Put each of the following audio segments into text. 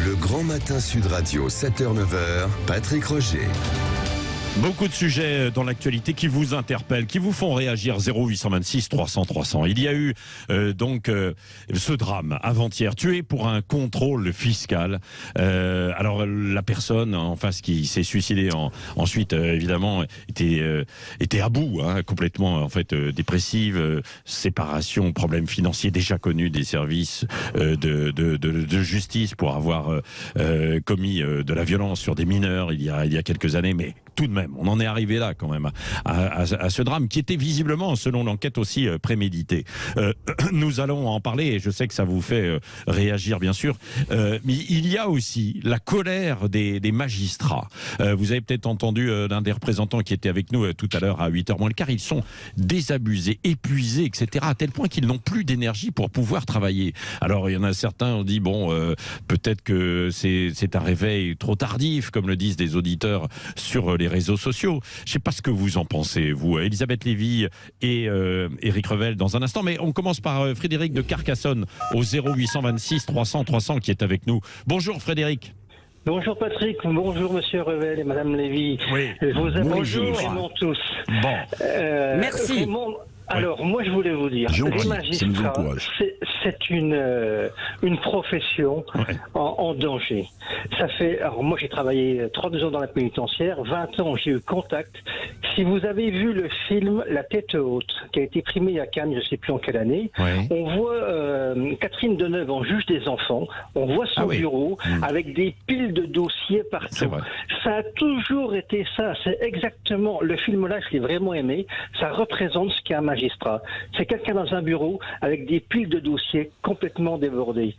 Le Grand Matin Sud Radio, 7h-9h, Patrick Roger. Beaucoup de sujets dans l'actualité qui vous interpellent, qui vous font réagir. 0826 300 300. Il y a eu ce drame avant-hier, tué pour un contrôle fiscal. Alors la personne en face qui s'est suicidée ensuite, évidemment, était à bout, complètement en fait dépressive, séparation, problèmes financiers déjà connus des services de justice pour avoir commis de la violence sur des mineurs il y a quelques années, mais tout de même, on en est arrivé là quand même à ce drame qui était visiblement, selon l'enquête aussi, prémédité. Nous allons en parler et je sais que ça vous fait réagir bien sûr, mais il y a aussi la colère des magistrats. Vous avez peut-être entendu l'un des représentants qui était avec nous tout à l'heure à 8h moins le quart. Ils sont désabusés, épuisés, etc. à tel point qu'ils n'ont plus d'énergie pour pouvoir travailler. Alors il y en a certains ont dit bon, peut-être que c'est un réveil trop tardif, comme le disent des auditeurs sur les réseaux sociaux. Je ne sais pas ce que vous en pensez, vous, Elisabeth Lévy et Éric Revel, dans un instant. Mais on commence par Frédéric de Carcassonne au 0826 300 300 qui est avec nous. Bonjour Frédéric. Bonjour Patrick, bonjour Monsieur Revel et Madame Lévy. Oui. Je vous aime Bonjour. vraiment tous. Bon. Merci. Alors, moi, je voulais vous dire, les magistrats, c'est une profession en danger. Alors moi, j'ai travaillé 32 ans dans la pénitentiaire, 20 ans, j'ai eu contact. Si vous avez vu le film La tête haute, qui a été primé à Cannes, je ne sais plus en quelle année, on voit Catherine Deneuve en juge des enfants, on voit son bureau avec des piles de dossiers partout. Ça a toujours été ça, c'est exactement, le film-là, je l'ai vraiment aimé, ça représente ce qu'est un magistrat. C'est quelqu'un dans un bureau avec des piles de dossiers complètement débordés.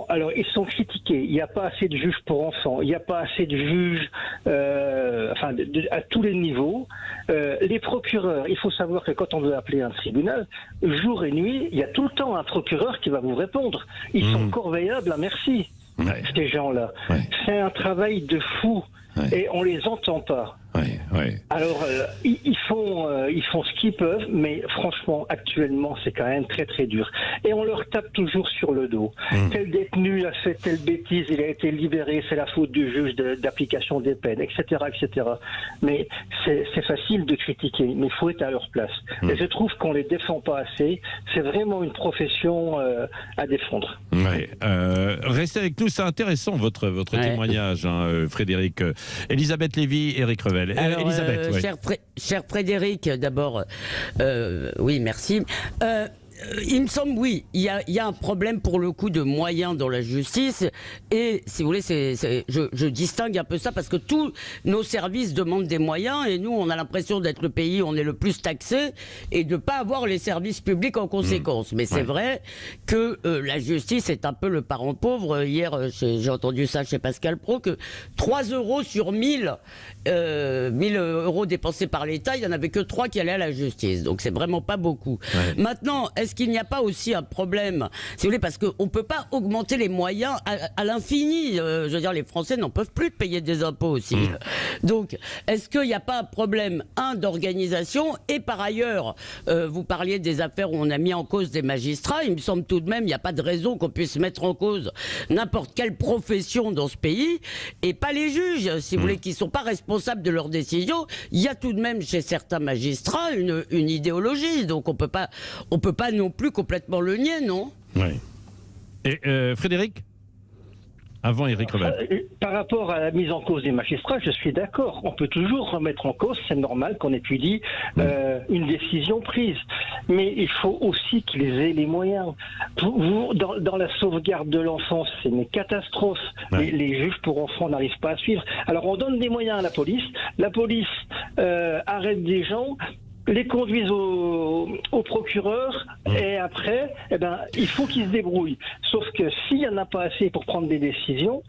Alors, ils sont critiqués, il n'y a pas assez de juges pour enfants, il n'y a pas assez de juges à tous les niveaux. Les procureurs, il faut savoir que quand on veut appeler un tribunal, jour et nuit, il y a tout le temps un procureur qui va vous répondre. Ils sont corveillables à merci, ces gens-là. C'est un travail de fou et on les entend pas. Alors, ils font ce qu'ils peuvent, mais franchement, actuellement, c'est quand même très très dur. Et on leur tape toujours sur le dos. Tel détenu a fait telle bêtise, il a été libéré, c'est la faute du juge d'application des peines, etc., etc. Mais c'est facile de critiquer, mais il faut être à leur place. Et je trouve qu'on les défend pas assez. C'est vraiment une profession à défendre. Restez avec nous, c'est intéressant votre témoignage, Frédéric. Elisabeth Lévy, Éric Revel. Alors, Elisabeth, cher Frédéric, d'abord, oui, merci. Il me semble, oui, il y a un problème pour le coup de moyens dans la justice et si vous voulez, je distingue un peu ça parce que tous nos services demandent des moyens et nous, on a l'impression d'être le pays où on est le plus taxé et de ne pas avoir les services publics en conséquence. Mais c'est vrai que la justice est un peu le parent pauvre. Hier, j'ai entendu ça chez Pascal Praud que 3 euros sur 1000 euros dépensés par l'État, il n'y en avait que 3 qui allaient à la justice. Donc c'est vraiment pas beaucoup. Maintenant, est-ce qu'il n'y a pas aussi un problème, si vous voulez, parce qu'on ne peut pas augmenter les moyens à l'infini. Je veux dire, les Français n'en peuvent plus de payer des impôts aussi. Donc, est-ce qu'il n'y a pas un problème, d'organisation et par ailleurs, vous parliez des affaires où on a mis en cause des magistrats. Il me semble tout de même, il n'y a pas de raison qu'on puisse mettre en cause n'importe quelle profession dans ce pays et pas les juges, si vous voulez, qui ne sont pas responsables de leurs décisions. Il y a tout de même chez certains magistrats une idéologie. Donc, on peut pas non plus complètement le nier, non? Et Frédéric, avant Éric Revel. Par rapport à la mise en cause des magistrats, je suis d'accord. On peut toujours remettre en cause, c'est normal qu'on étudie une décision prise. Mais il faut aussi qu'ils aient les moyens. Dans la sauvegarde de l'enfance, c'est une catastrophe. Les juges pour enfants n'arrivent pas à suivre. Alors on donne des moyens à la police. La police arrête des gens, les conduisent au procureur et après, il faut qu'ils se débrouillent. Sauf que s'il n'y en a pas assez pour prendre des décisions,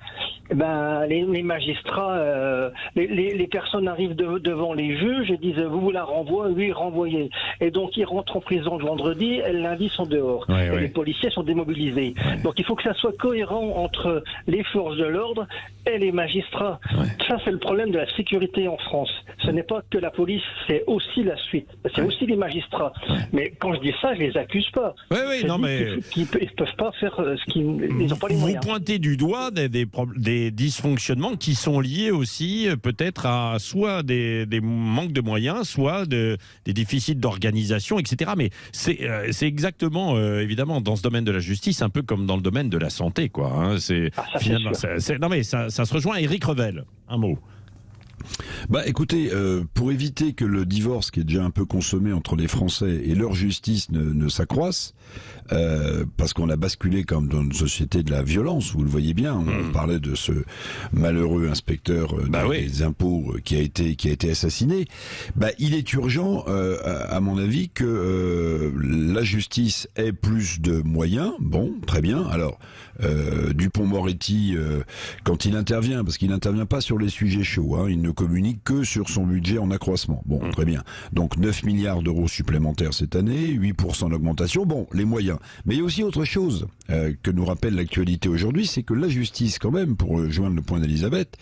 les magistrats, les personnes arrivent devant les juges et disent vous la renvoyez, oui, renvoyez. Et donc ils rentrent en prison le vendredi, et le lundi sont dehors. Et les policiers sont démobilisés. Donc il faut que ça soit cohérent entre les forces de l'ordre et les magistrats. Ça, c'est le problème de la sécurité en France. Ce n'est pas que la police, c'est aussi la suite. C'est aussi les magistrats. Mais quand je dis ça, je les accuse pas. Ils peuvent pas faire ce qu'ils n'ont pas les moyens. Vous pointez du doigt des dysfonctionnements qui sont liés aussi peut-être à soit des manques de moyens, soit des déficits d'organisation, etc. Mais c'est exactement, évidemment, dans ce domaine de la justice, un peu comme dans le domaine de la santé, quoi. Hein. Non mais ça se rejoint. Éric Revel, un mot. Écoutez, pour éviter que le divorce qui est déjà un peu consommé entre les Français et leur justice ne s'accroisse, parce qu'on a basculé comme dans une société de la violence, vous le voyez bien, on parlait de ce malheureux inspecteur des impôts qui a été assassiné. Il est urgent, à mon avis, que la justice ait plus de moyens. Bon, très bien. Alors, Dupond-Moretti, quand il intervient, parce qu'il n'intervient pas sur les sujets chauds, il ne communique que sur son budget en accroissement. Bon, très bien. Donc 9 milliards d'euros supplémentaires cette année, 8% d'augmentation. Bon, les moyens. Mais il y a aussi autre chose que nous rappelle l'actualité aujourd'hui, c'est que la justice, quand même, pour rejoindre le point d'Elisabeth,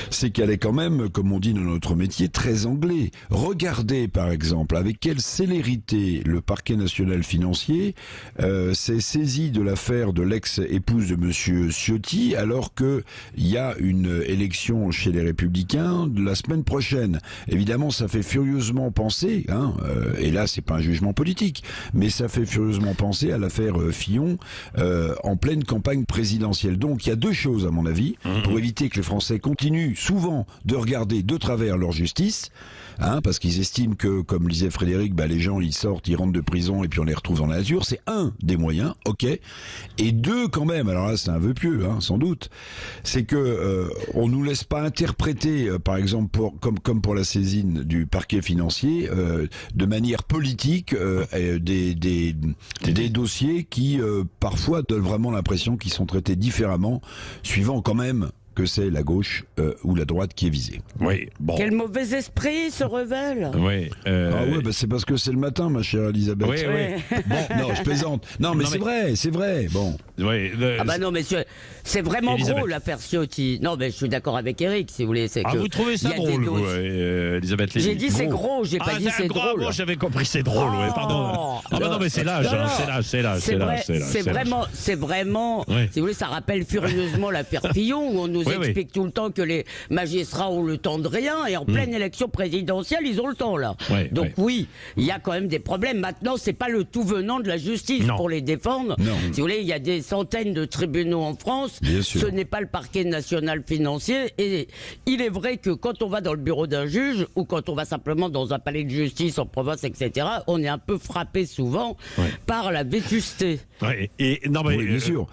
c'est qu'elle est quand même, comme on dit dans notre métier, très anglais. Regardez, par exemple, avec quelle célérité le parquet national financier s'est saisi de l'affaire de l'ex-épouse de monsieur Ciotti, alors qu'il y a une élection chez les Républicains de la semaine prochaine. Évidemment, ça fait furieusement penser, et là, c'est pas un jugement politique, mais ça fait furieusement penser à l'affaire Fillon en pleine campagne présidentielle. Donc, il y a deux choses, à mon avis, pour éviter que les Français continuent souvent de regarder de travers leur justice, parce qu'ils estiment que, comme disait Frédéric, les gens, ils sortent, ils rentrent de prison et puis on les retrouve dans la nature. C'est un des moyens, ok. Et deux, quand même, alors là, c'est un vœu pieux, sans doute, c'est que on nous laisse pas interpréter, par exemple, comme pour la saisine du parquet financier, de manière politique, des dossiers qui, parfois, donnent vraiment l'impression qu'ils sont traités différemment, suivant quand même que c'est la gauche ou la droite qui est visée. Oui, bon. Quel mauvais esprit se révèle. Oui. C'est parce que c'est le matin, ma chère Elisabeth. Oui. Bon, non, je plaisante. Non, mais c'est vrai. Bon. Oui, non, messieurs, c'est vraiment drôle l'affaire Ciotti. Non, mais je suis d'accord avec Eric, si vous voulez. Vous trouvez ça drôle, vous, Elisabeth Lévy? J'ai dit c'est gros, j'ai pas dit c'est drôle. Moi, j'avais compris c'est drôle, pardon. Non, mais c'est l'âge, c'est vraiment, si vous voulez, ça rappelle furieusement l'affaire Fillon, où on nous explique tout le temps que les magistrats ont le temps de rien, et en pleine élection présidentielle, ils ont le temps, là. Donc oui, il y a quand même des problèmes. Maintenant, c'est pas le tout venant de la justice pour les défendre. Si vous voulez, il y a des centaines de tribunaux en France. Ce n'est pas le parquet national financier. Et il est vrai que quand on va dans le bureau d'un juge, ou quand on va simplement dans un palais de justice en province, etc., on est un peu frappé souvent par la vétusté. Bien sûr.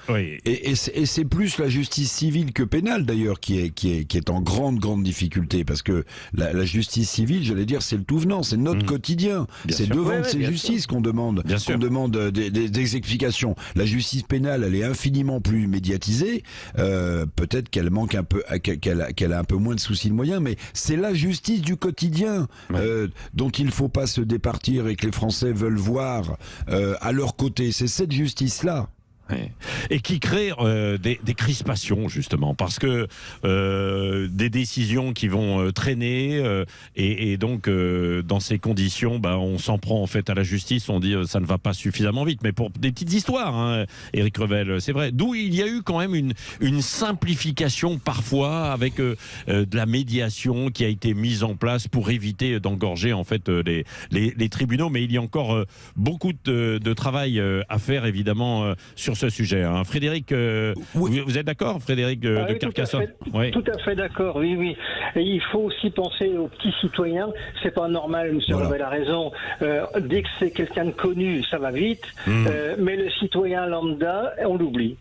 Et c'est plus la justice civile que pénale, d'ailleurs, qui est en grande difficulté, parce que la justice civile, j'allais dire, c'est le tout venant, c'est notre quotidien. C'est devant ces justices qu'on demande des explications. La justice pénale, elle est infiniment plus médiatisée. Peut-être qu'elle manque un peu, qu'elle a un peu moins de soucis de moyens, mais c'est la justice du quotidien dont il faut pas se départir et que les Français veulent voir à leur côté. C'est cette justice-là. Et qui crée des crispations, justement, parce que des décisions qui vont traîner, et donc dans ces conditions, on s'en prend en fait à la justice, on dit ça ne va pas suffisamment vite. Mais pour des petites histoires, Éric Revel, c'est vrai, d'où il y a eu quand même une simplification parfois, avec de la médiation qui a été mise en place pour éviter d'engorger en fait les tribunaux. Mais il y a encore beaucoup de travail à faire, évidemment, sur ce sujet. Frédéric, vous êtes d'accord, Frédéric de Carcassonne? Tout à fait d'accord, oui. Et il faut aussi penser aux petits citoyens. C'est pas normal, M. Revel a raison. Dès que c'est quelqu'un de connu, ça va vite. Mais le citoyen lambda, on l'oublie.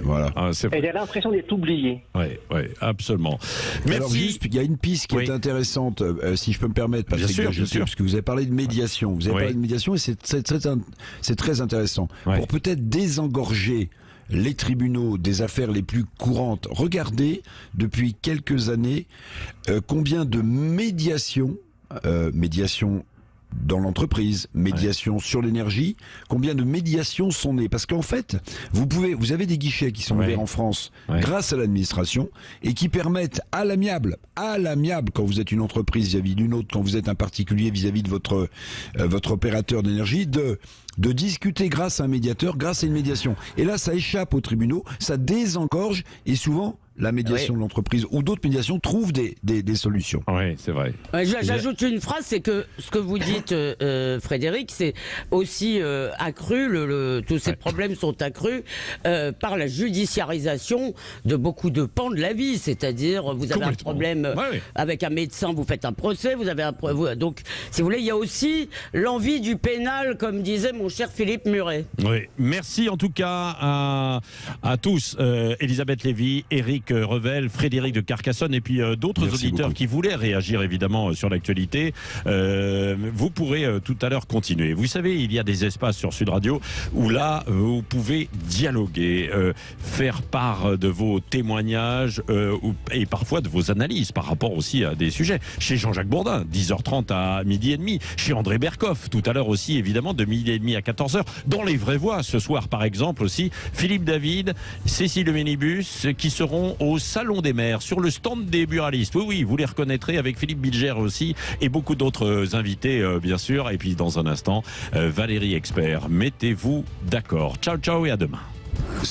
Voilà. Et il a l'impression d'être oublié. Oui, absolument. Merci. Alors juste, il y a une piste qui est intéressante, si je peux me permettre, Patrick, bien sûr. parce que vous avez parlé de médiation. Et c'est très intéressant. Pour peut-être désengorger les tribunaux des affaires les plus courantes. Regardez depuis quelques années combien de médiations dans l'entreprise, médiation sur l'énergie, combien de médiations sont nées. Parce qu'en fait, vous avez des guichets qui sont ouverts en France grâce à l'administration et qui permettent à l'amiable, quand vous êtes une entreprise vis-à-vis d'une autre, quand vous êtes un particulier vis-à-vis de votre opérateur d'énergie, de discuter grâce à un médiateur, grâce à une médiation. Et là, ça échappe aux tribunaux, ça désengorge et souvent la médiation de l'entreprise ou d'autres médiations trouvent des solutions. Oui, c'est vrai. J'ajoute une phrase, c'est que ce que vous dites, Frédéric, c'est aussi accru, tous ces problèmes sont accrus par la judiciarisation de beaucoup de pans de la vie. C'est-à-dire, vous avez un problème avec un médecin, vous faites un procès, vous avez donc, si vous voulez, il y a aussi l'envie du pénal, comme disait mon cher Philippe Muret. Oui, merci en tout cas à tous, Elisabeth Lévy, Éric Revel, Frédéric de Carcassonne et puis d'autres auditeurs qui voulaient réagir évidemment sur l'actualité. Vous pourrez tout à l'heure continuer. Vous savez, il y a des espaces sur Sud Radio où là, vous pouvez dialoguer, faire part de vos témoignages et parfois de vos analyses par rapport aussi à des sujets. Chez Jean-Jacques Bourdin, 10h30 à 12h30. Chez André Berkoff, tout à l'heure aussi évidemment de 12h30 à 14h. Dans Les Vraies Voix, ce soir par exemple aussi, Philippe David, Cécile Le Minibus qui seront au Salon des Maires, sur le stand des buralistes. Oui, vous les reconnaîtrez avec Philippe Bilger aussi et beaucoup d'autres invités bien sûr. Et puis dans un instant, Valérie Expert. Mettez-vous d'accord. Ciao, ciao et à demain.